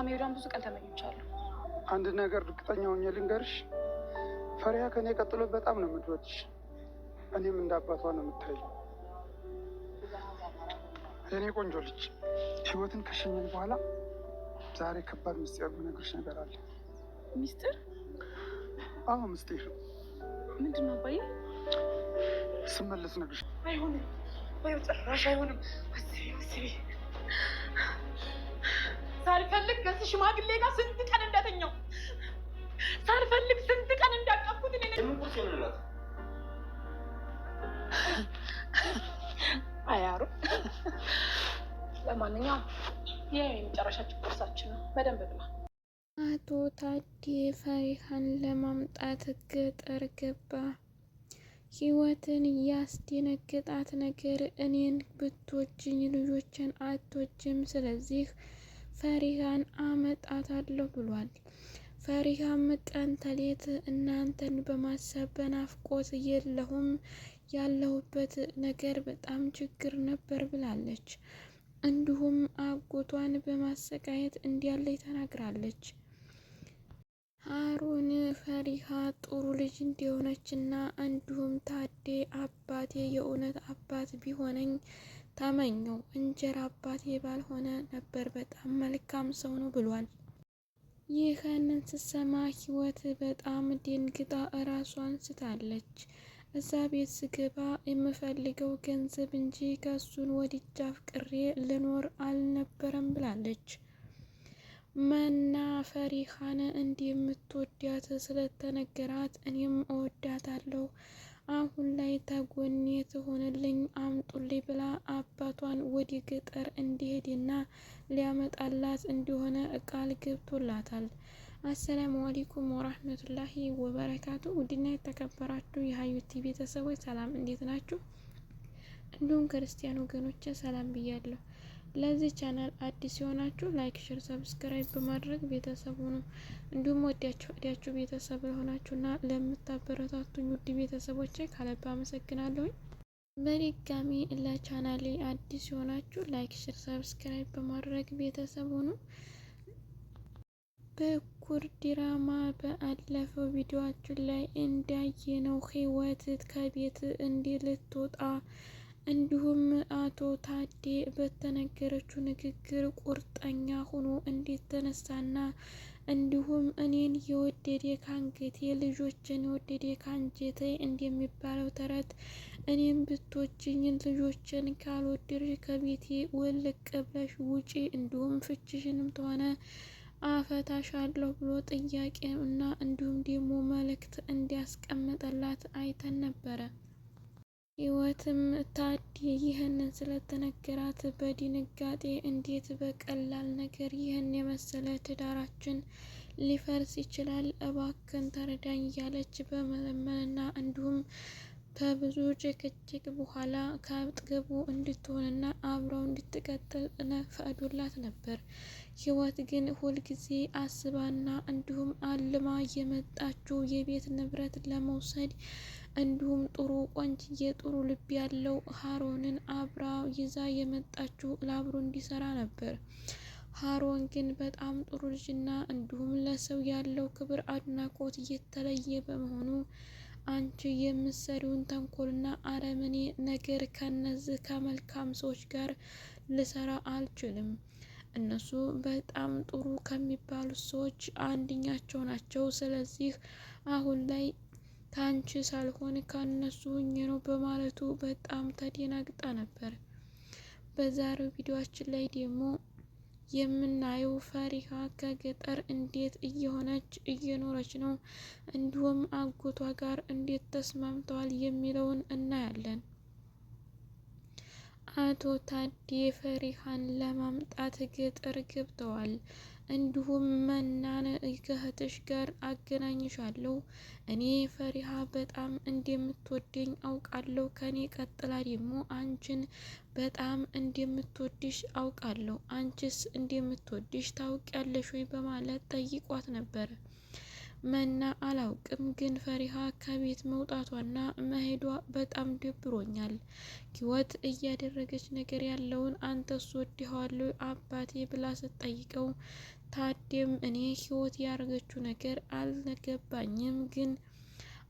መሄዷን ብዙ ቀን ተመኝቻለሁ። አንድ ነገር እርግጠኛ ሆኜ ልንገርሽ፣ ፈሪሃ ከኔ ቀጥሎ በጣም ነው የምትወድሽ። እኔም እንደ አባቷ ነው የምታይኝ። የኔ ቆንጆ ልጅ፣ ህይወትን ከሸኘን በኋላ ዛሬ ከባድ ምስጢር የምነግርሽ ነገር አለ። ሚስጥር? አዎ ምስጢር። ምንድን ነው አባዬ? ስመለስ ነግርሽ። አይሆንም፣ ጭራሽ አይሆንም። አስቢ ሳልፈልግ ከዚህ ሽማግሌ ጋር ስንት ቀን እንደተኛው፣ ሳልፈልግ ስንት ቀን እንዳቀፍኩት አያሩ። ለማንኛውም ይህ የመጨረሻችን ቁርሳችን ነው። በደንብ ብላ። አቶ ታዴ ፈሪሃን ለማምጣት ገጠር ገባ። ህይወትን ያስደነገጣት ነገር እኔን ብትወጂኝ ልጆችን አትወጂም፣ ስለዚህ ፈሪሃን አመጣታለሁ ብሏል። ፈሪሃም ቀን ተሌት እናንተን በማሰብ በናፍቆት የለሁም፣ ያለሁበት ነገር በጣም ችግር ነበር ብላለች። እንዲሁም አጎቷን በማሰቃየት እንዲያለች ተናግራለች። ሀሩን ፈሪሃ ጥሩ ልጅ እንደሆነች እና እንዲሁም ታዴ አባቴ የእውነት አባት ቢሆነኝ ተመኘው፣ እንጀራ አባቴ ባልሆነ ነበር፣ በጣም መልካም ሰው ነው ብሏል። ይህንን ስትሰማ ህይወት በጣም ደንግጣ እራሷን ስታለች። እዛ ቤት ስገባ የምፈልገው ገንዘብ እንጂ ከሱን ወድጄ አፍቅሬ ልኖር አልነበረም ብላለች። መና ፈሪሃን እንደምትወዳት ስለተነገራት እኔም እወዳታለሁ፣ አሁን ላይ ተጎኔ ትሆንልኝ አምጡልኝ ብላ አባቷን ወደ ገጠር እንዲሄድና ሊያመጣላት እንደሆነ ቃል ገብቶላታል። አሰላሙ አለይኩም ወራህመቱላሂ ወበረካቱ። ውድና የተከበራችሁ የሀዩቲ ቤተሰቦች ሰላም፣ እንዴት ናችሁ? እንዲሁም ክርስቲያን ወገኖች ሰላም ብያለሁ። ለዚህ ቻናል አዲስ የሆናችሁ ላይክ፣ ሼር፣ ሰብስክራይብ በማድረግ ቤተሰብ ሁኑ። እንዲሁም ወዲያችሁ ቤተሰብ ለሆናችሁና ለምታበረታቱኝ ውድ ቤተሰቦቼ ከልብ አመሰግናለሁኝ። በድጋሚ ለቻናሌ አዲስ የሆናችሁ ላይክ፣ ሼር፣ ሰብስክራይብ በማድረግ ቤተሰብ ሁኑ። በኩር ድራማ በአለፈው ቪዲዮአችን ላይ እንዳየነው ህይወት ከቤት ልትወጣ እንዲሁም አቶ ታዴ በተነገረችው ንግግር ቁርጠኛ ሆኖ እንዴት ተነሳና እንዲሁም እኔን የወደደ ካንገቴ ልጆችን የወደደ ካንጀቴ እንደሚባለው ተረት እኔም ብትወጂኝ ልጆችን ካልወደድሽ ከቤቴ ውልቅ ብለሽ ውጪ፣ እንዲሁም ፍችሽንም ተሆነ አፈታሻለሁ ብሎ ጥያቄ እና እንዲሁም ደግሞ መልእክት እንዲያስቀምጠላት አይተን ነበረ። ህይወትም ታዴ ይህንን ስለተነገራት በድንጋጤ እንዴት በቀላል ነገር ይህን የመሰለ ትዳራችን ሊፈርስ ይችላል፣ እባክን ተረዳኝ እያለች በመለመንና እንዲሁም ከብዙ ጭቅጭቅ በኋላ ከአጠገቡ እንድትሆንና አብረው እንድትቀጥል ፈቅዶላት ነበር። ህይወት ግን ሁልጊዜ አስባና እንዲሁም አልማ የመጣችው የቤት ንብረት ለመውሰድ እንዲሁም ጥሩ ቆንጅዬ ጥሩ ልብ ያለው ሀሮንን አብራ ይዛ የመጣችው ለአብሮ እንዲሰራ ነበር። ሀሮን ግን በጣም ጥሩ ልጅና እንዲሁም ለሰው ያለው ክብር አድናቆት እየተለየ በመሆኑ አንቺ የምትሰሪውን ተንኮልና አረመኔ ነገር ከነዚህ ከመልካም ሰዎች ጋር ልሰራ አልችልም፣ እነሱ በጣም ጥሩ ከሚባሉት ሰዎች አንድኛቸው ናቸው፣ ስለዚህ አሁን ላይ ከአንቺ ሳልሆን ከእነሱ ሆኜ ነው በማለቱ በጣም ተደናግጣ ነበር። በዛሬው ቪዲዮአችን ላይ ደግሞ የምናየው ፈሪሃ ከገጠር እንዴት እየኖረች ነው፣ እንዲሁም አጎቷ ጋር እንዴት ተስማምተዋል የሚለውን እናያለን። አቶ ታዴ ፈሪሃን ለማምጣት ገጠር ገብተዋል። እንዲሁም መናን ከእህትሽ ጋር አገናኝሻለሁ፣ እኔ ፈሪሃ በጣም እንደምትወደኝ አውቃለሁ፣ ከኔ ቀጥላ ደግሞ አንቺን በጣም እንደምትወድሽ አውቃለሁ፣ አንቺስ እንደምትወድሽ ታውቂያለሽ ወይ በማለት ጠይቋት ነበር። መና አላውቅም፣ ግን ፈሪሃ ከቤት መውጣቷና መሄዷ በጣም ደብሮኛል። ህይወት እያደረገች ነገር ያለውን አንተስ ወድኸዋለሁ አባቴ ብላ ስትጠይቀው ታዴም እኔ ህይወት ያደረገችው ነገር አልገባኝም፣ ግን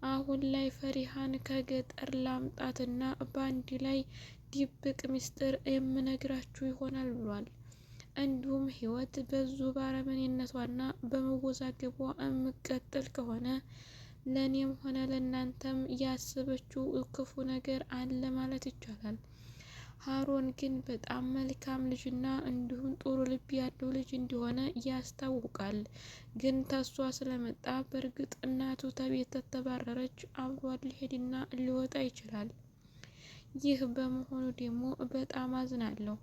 አሁን ላይ ፈሪሃን ከገጠር ላምጣትና በአንድ ላይ ድብቅ ምስጢር የምነግራችሁ ይሆናል ብሏል። እንዲሁም ህይወት በዙ ባረመኔነቷና በመወዛገቧ የምቀጥል ከሆነ ለእኔም ሆነ ለእናንተም ያሰበችው ክፉ ነገር አለ ማለት ይቻላል። ሀሮን ግን በጣም መልካም ልጅና እንዲሁም ጥሩ ልብ ያለው ልጅ እንደሆነ ያስታውቃል። ግን ተሷ ስለመጣ በእርግጥ እናቱ ተቤት ተባረረች፣ አብሯት ሊሄድና ሊወጣ ይችላል። ይህ በመሆኑ ደግሞ በጣም አዝናለሁ።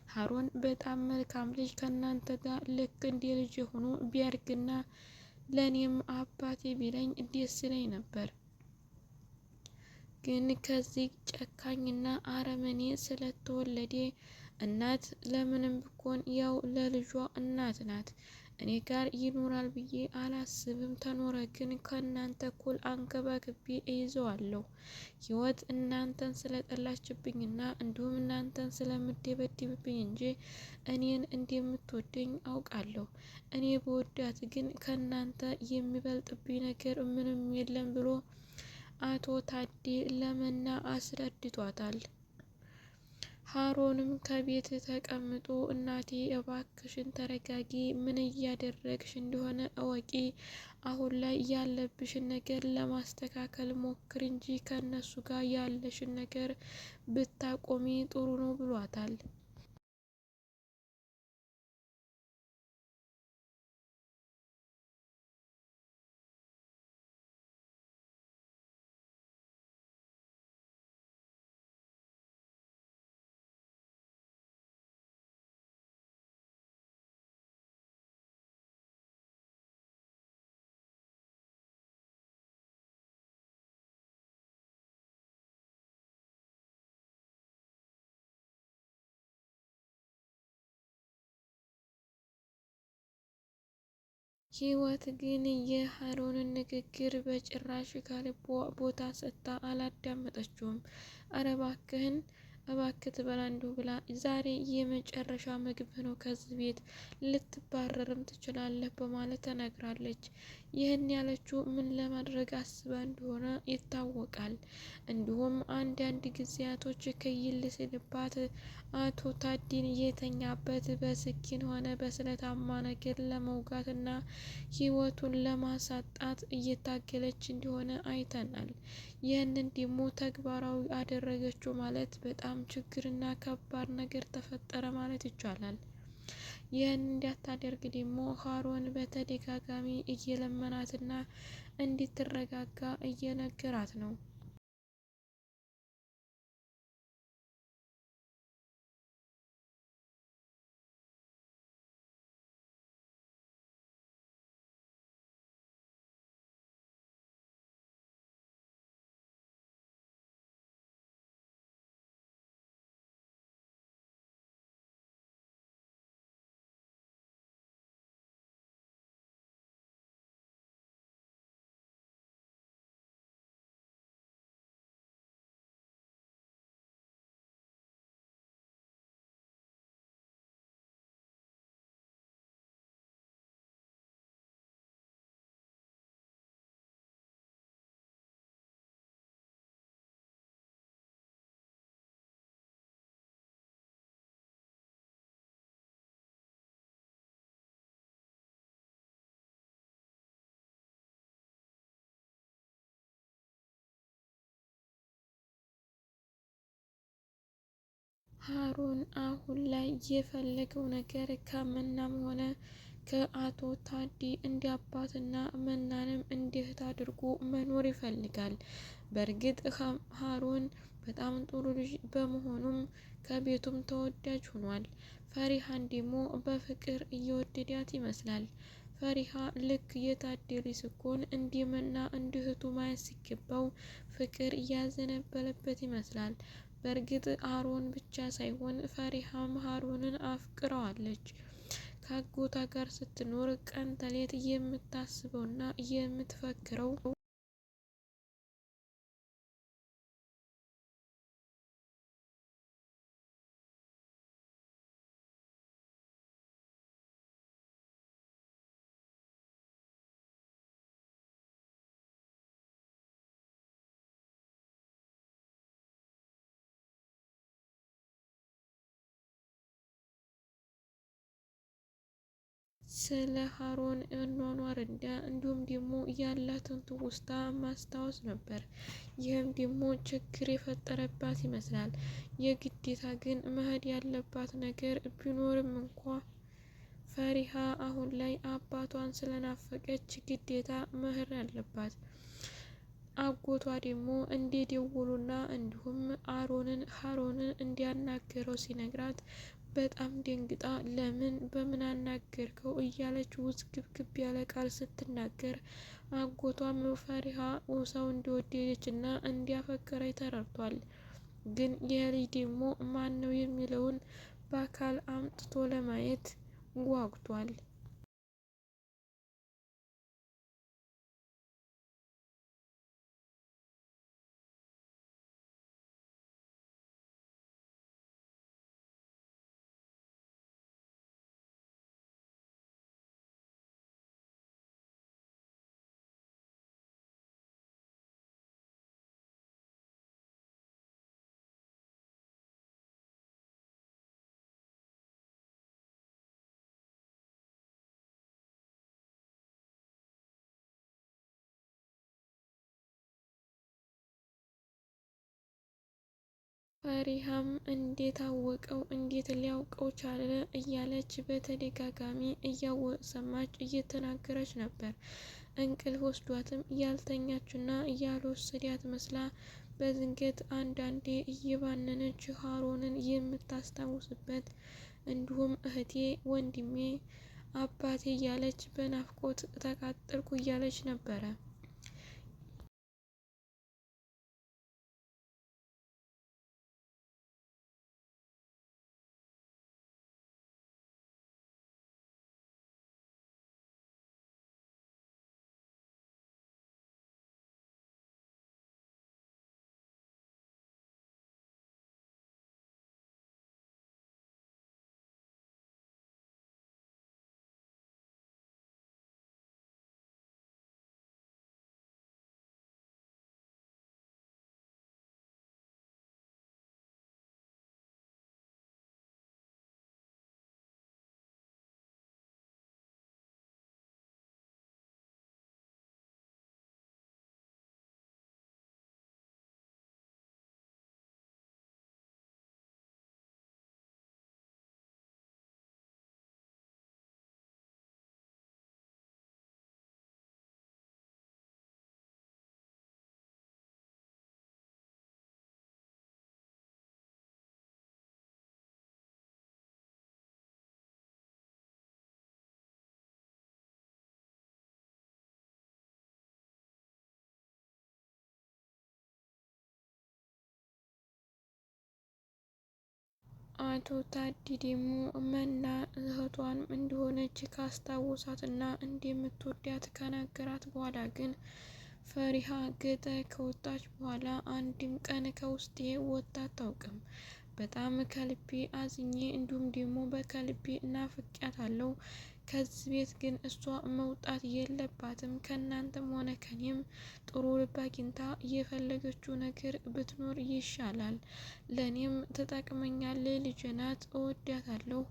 ሀሮን በጣም መልካም ልጅ ከእናንተ ጋር ልክ እንደ ልጅ የሆኑ ቢያድግና ለእኔም አባቴ ቢለኝ ደስ ይለኝ ነበር። ግን ከዚህ ጨካኝና አረመኔ ስለተወለደ እናት ለምንም ብኮን ያው ለልጇ እናት ናት። እኔ ጋር ይኖራል ብዬ አላስብም። ተኖረ ግን ከእናንተ እኩል አንከባክቤ እይዘዋለሁ። ህይወት እናንተን ስለጠላችብኝና እንዲሁም እናንተን ስለምደበድብብኝ እንጂ እኔን እንደምትወደኝ አውቃለሁ። እኔ በወዳት ግን ከእናንተ የሚበልጥብኝ ነገር ምንም የለም ብሎ አቶ ታዴ ለመና አስረድቷታል። ሀሮንም ከቤት ተቀምጦ እናቴ እባክሽን ተረጋጊ፣ ምን እያደረግሽ እንደሆነ እወቂ፣ አሁን ላይ ያለብሽን ነገር ለማስተካከል ሞክር እንጂ ከነሱ ጋር ያለሽን ነገር ብታቆሚ ጥሩ ነው ብሏታል። ህይወት ግን የሀሮንን ንግግር በጭራሽ ከልቧ ቦታ ሰጥታ አላዳመጠችውም። አረ እባክህ ትበላ እንዲሁ ብላ ዛሬ የመጨረሻ ምግብ ነው፣ ከዚህ ቤት ልትባረርም ትችላለህ በማለት ተነግራለች። ይህን ያለችው ምን ለማድረግ አስባ እንደሆነ ይታወቃል። እንዲሁም አንዳንድ ጊዜያቶች ክይል ሲልባት አቶ ታዲን የተኛበት በስኪን ሆነ በስለታማ ነገር ለመውጋት እና ህይወቱን ለማሳጣት እየታገለች እንደሆነ አይተናል። ይህንን ደግሞ ተግባራዊ አደረገችው ማለት በጣም ችግርና ከባድ ነገር ተፈጠረ ማለት ይቻላል። ይህን እንዳታደርግ ደግሞ ሀሮን በተደጋጋሚ እየለመናትና እንድትረጋጋ እየነገራት ነው። ሀሮን አሁን ላይ የፈለገው ነገር ከመናም ሆነ ከአቶ ታዲ እንዲ አባትና መናንም እንደ እህት አድርጎ መኖር ይፈልጋል። በእርግጥ ሀሮን በጣም ጥሩ ልጅ በመሆኑም ከቤቱም ተወዳጅ ሆኗል። ፈሪሃን ደግሞ በፍቅር እየወደዳት ይመስላል። ፈሪሃ ልክ የታደለ ሲኮን እንዲመና እንዲህቱ ማየት ሲገባው ፍቅር እያዘነበለበት ይመስላል። በእርግጥ ሀሮን ብቻ ሳይሆን ፈሪሃም ሀሮንን አፍቅረዋለች። ከአጎቷ ጋር ስትኖር ቀን ተሌት የምታስበውና የምትፈክረው ስለ ሀሮን እኗኗር እንዲሁም ደግሞ ያላትን ትውስታ ማስታወስ ነበር። ይህም ደግሞ ችግር የፈጠረባት ይመስላል። የግዴታ ግን መሄድ ያለባት ነገር ቢኖርም እንኳ ፈሪሃ አሁን ላይ አባቷን ስለናፈቀች ግዴታ መሄድ አለባት። አጎቷ ደግሞ እንዲደውሉና እንዲሁም ሀሮንን እንዲያናገረው ሲነግራት በጣም ደንግጣ ለምን በምን አናገርከው እያለች ውዝግብግብ ያለ ቃል ስትናገር አጎቷም ፈሪሃ ሰው እንዲወደደች እና እንዲያፈቀረች ተረድቷል። ግን ይህ ልጅ ደግሞ ማን ነው የሚለውን በአካል አምጥቶ ለማየት ጓጉቷል። ፈሪሃም እንዴት አወቀው እንዴት ሊያውቀው ቻለ እያለች በተደጋጋሚ እያሰማች እየተናገረች ነበር። እንቅልፍ ወስዷትም ያልተኛችና ያልወሰዳት መስላ በዝንገት አንዳንዴ እየባነነች ሀሮንን የምታስታውስበት እንዲሁም እህቴ፣ ወንድሜ፣ አባቴ እያለች በናፍቆት ተቃጠልኩ እያለች ነበረ። አቶ ታዲ ደግሞ መና እህቷን እንደሆነች ካስታወሳትና እንደምትወዳት ከነገራት በኋላ ግን ፈሪሃ ገጠር ከወጣች በኋላ አንድም ቀን ከውስጤ ወጥታ አታውቅም። በጣም ከልቤ አዝኜ እንዲሁም ደግሞ በከልቤ እናፍቄያታለሁ። ከዚህ ቤት ግን እሷ መውጣት የለባትም። ከእናንተም ሆነ ከኔም ጥሩ ልብ አግኝታ የፈለገችው ነገር ብትኖር ይሻላል። ለእኔም ትጠቅመኛለች። ልጄ ናት፣ እወዳታለሁ።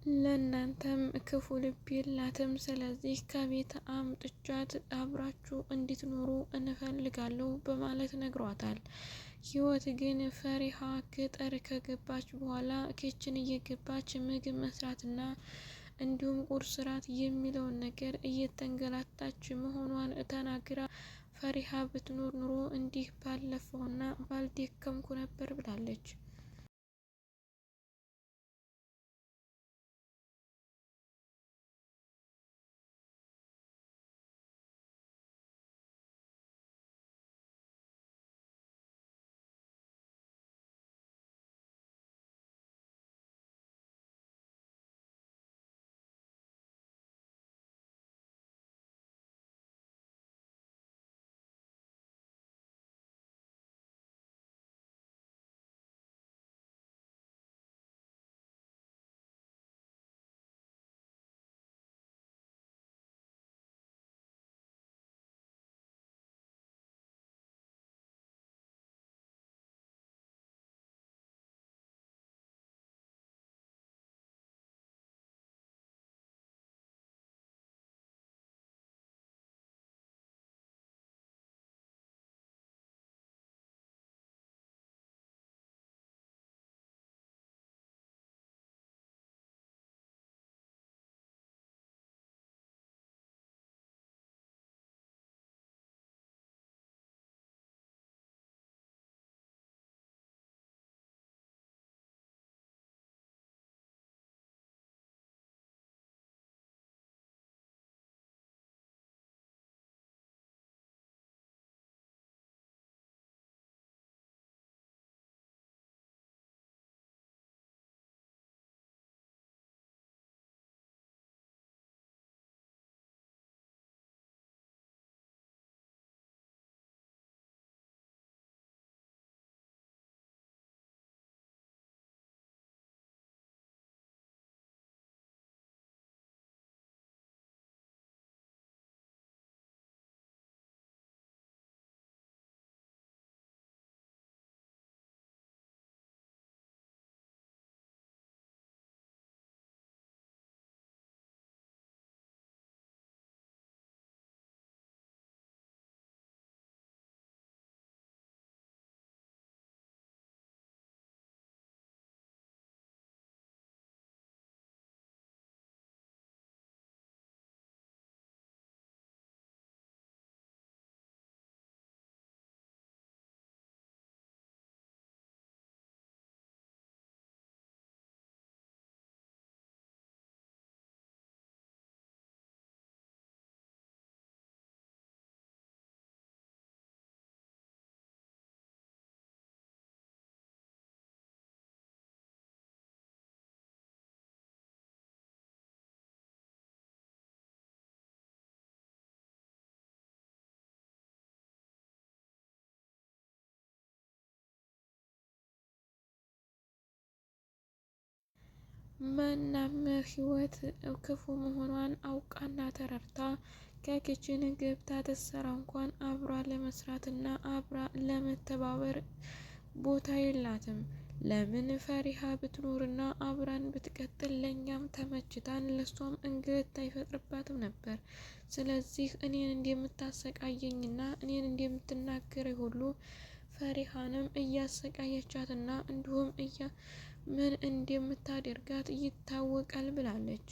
ለእናንተም ክፉ ልብ የላትም። ስለዚህ ከቤት አምጥቻት አብራችሁ እንድትኖሩ እንፈልጋለሁ በማለት ነግሯታል። ህይወት ግን ፈሪሃ ገጠር ከገባች በኋላ ኪችን እየገባች ምግብ መስራትና እንዲሁም ቁርስ ስራት የሚለውን ነገር እየተንገላታች መሆኗን ተናግራ ፈሪሃ ብትኖር ኑሮ እንዲህ ባለፈውና ባልደከምኩ ነበር ብላለች። መናም ህይወት ክፉ መሆኗን አውቃና ተረድታ ከኪችን ገብታ ትሰራ እንኳን አብራ ለመስራትና አብራ ለመተባበር ቦታ የላትም። ለምን ፈሪሃ ብትኖርና አብራን ብትቀጥል ለኛም ተመችታን ለሷም እንግልት አይፈጥርባትም ነበር። ስለዚህ እኔን እንደምታሰቃየኝና እኔን እንደምትናገረኝ ሁሉ ፈሪሃንም እያሰቃየቻትና እንዲሁም ምን እንደምታደርጋት ይታወቃል ብላለች።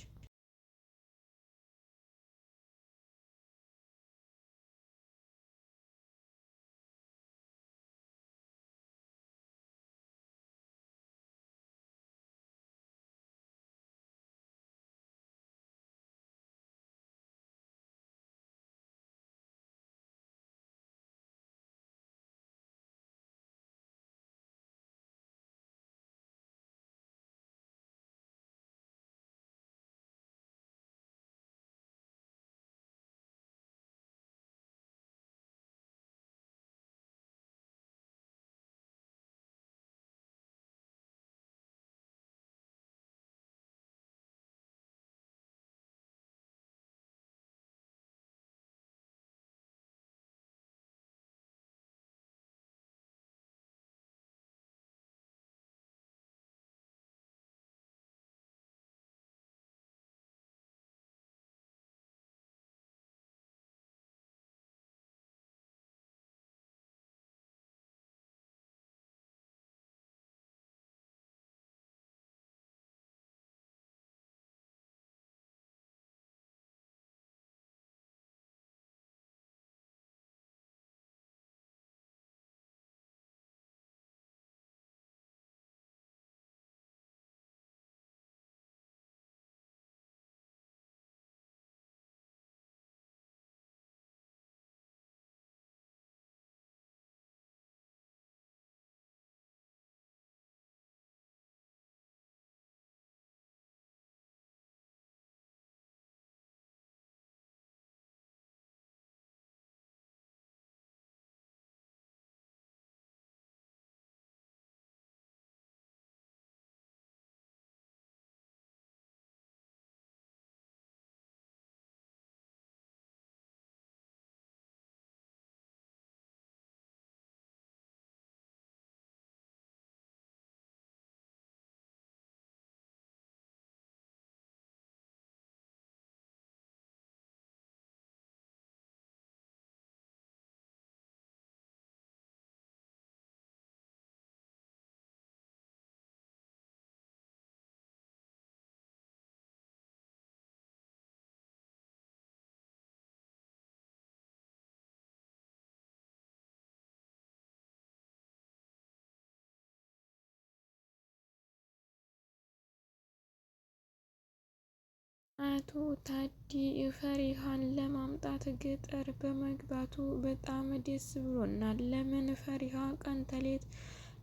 አቶ ታዲ ፈሪሃን ለማምጣት ገጠር በመግባቱ በጣም ደስ ብሎናል። ለምን ፈሪሃ ቀን ተሌት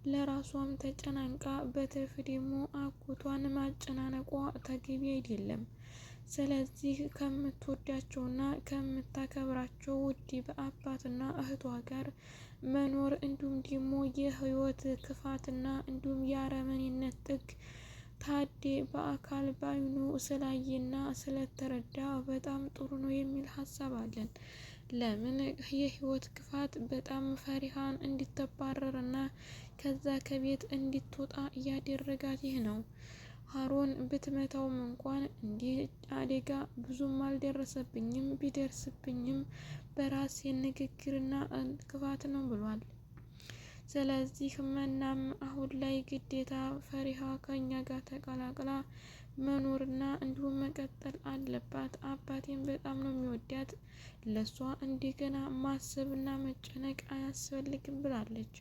ለራሷም ተጨናንቃ በትርፍ ደግሞ አጎቷን ማጨናነቋ ተገቢ አይደለም። ስለዚህ ከምትወዳቸውና ከምታከብራቸው ውድ በአባትና እህቷ ጋር መኖር እንዲሁም ደግሞ የህይወት ክፋትና እንዲሁም የአረመኔነት ጥግ ታዴ በአካል በአይኑ ስላየና ስለተረዳ በጣም ጥሩ ነው የሚል ሀሳብ አለን። ለምን የህይወት ክፋት በጣም ፈሪሃን እንድትባረርና ከዛ ከቤት እንድትወጣ እያደረጋት ይህ ነው። ሀሮን ብትመታውም እንኳን እንዲህ አደጋ ብዙም አልደረሰብኝም፣ ቢደርስብኝም በራሴ ንግግርና ክፋት ነው ብሏል። ስለዚህ መናም አሁን ላይ ግዴታ ፈሪሃ ከኛ ጋር ተቀላቅላ መኖርና እንዲሁም መቀጠል አለባት። አባቴን በጣም ነው የሚወዳት፣ ለሷ እንደገና ማሰብና መጨነቅ አያስፈልግም ብላለች።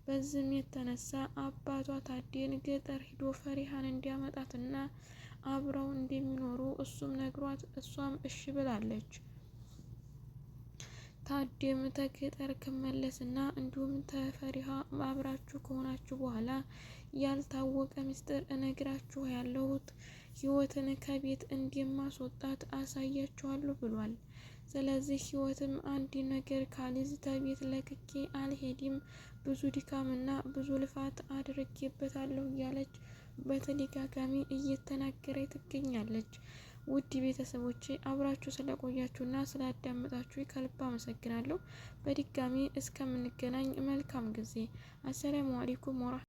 በዚህም የተነሳ አባቷ ታዴን ገጠር ሂዶ ፈሪሃን እንዲያመጣትና አብረው እንደሚኖሩ እሱም ነግሯት እሷም እሺ ብላለች። ታዴም ተገጠር ከመለስና እንዲሁም ተፈሪሃ አብራችሁ ከሆናችሁ በኋላ ያልታወቀ ምስጢር እነግራችሁ ያለሁት ህይወትን ከቤት እንደማስወጣት አሳያችኋለሁ ብሏል። ስለዚህ ህይወትም አንድ ነገር ካልይዝ ተቤት ለቅቄ አልሄድም፣ ብዙ ድካምና ብዙ ልፋት አድርጌበታለሁ እያለች በተደጋጋሚ እየተናገረ ትገኛለች። ውድ ቤተሰቦቼ አብራችሁ ስለቆያችሁና ስላዳመጣችሁ ከልብ አመሰግናለሁ። በድጋሚ እስከምንገናኝ መልካም ጊዜ። አሰላሙ አለይኩም ወራ